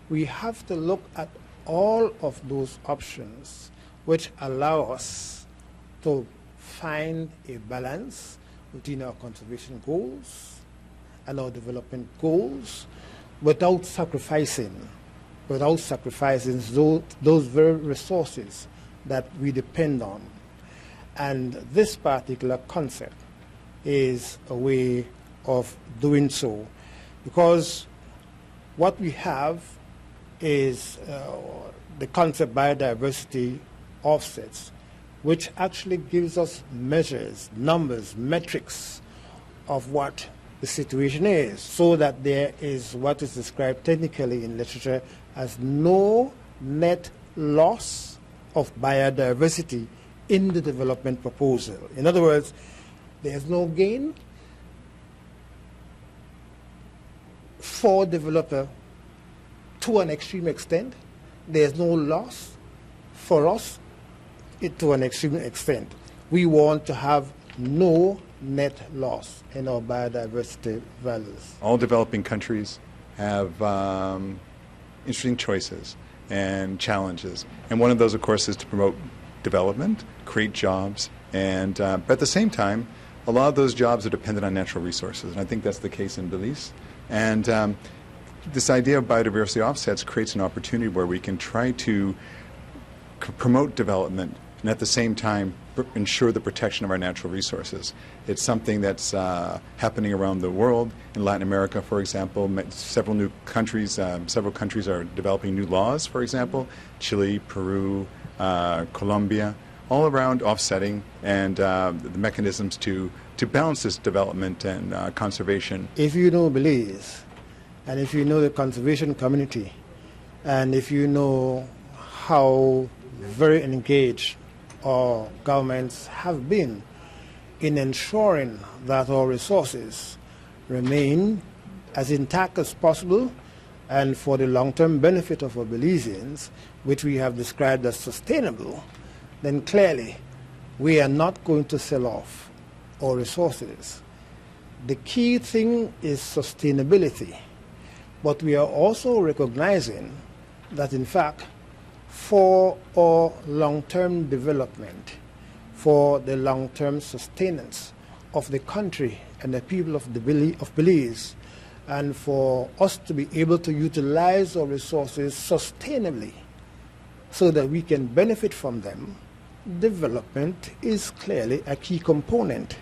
we have to look at all of those options which allow us to find a balance between our conservation goals and our development goals without sacrificing those very resources that we depend on. And this particular concept is a way of doing so, because what we have is the concept biodiversity offsets, which actually gives us measures, numbers, metrics of what the situation is, so that there is what is described technically in literature as no net loss of biodiversity in the development proposal. In other words, there's no gain for developer to an extreme extent. There's no loss for us to an extreme extent. We want to have no net loss in our biodiversity values. All developing countries have interesting choices and challenges. And one of those, of course, is to promote development, create jobs, and but at the same time, a lot of those jobs are dependent on natural resources, and I think that's the case in Belize. And this idea of biodiversity offsets creates an opportunity where we can try to promote development and at the same time ensure the protection of our natural resources. It's something that's happening around the world. In Latin America, for example, several countries are developing new laws, for example, Chile, Peru, Colombia, all around offsetting and the mechanisms to balance this development and conservation. If you know Belize, and if you know the conservation community, and if you know how very engaged our governments have been in ensuring that our resources remain as intact as possible and for the long-term benefit of our Belizeans, which we have described as sustainable, then clearly we are not going to sell off our resources. The key thing is sustainability, but we are also recognizing that in fact for our long-term development, for the long-term sustenance of the country and the people of Belize, and for us to be able to utilize our resources sustainably so that we can benefit from them, development is clearly a key component.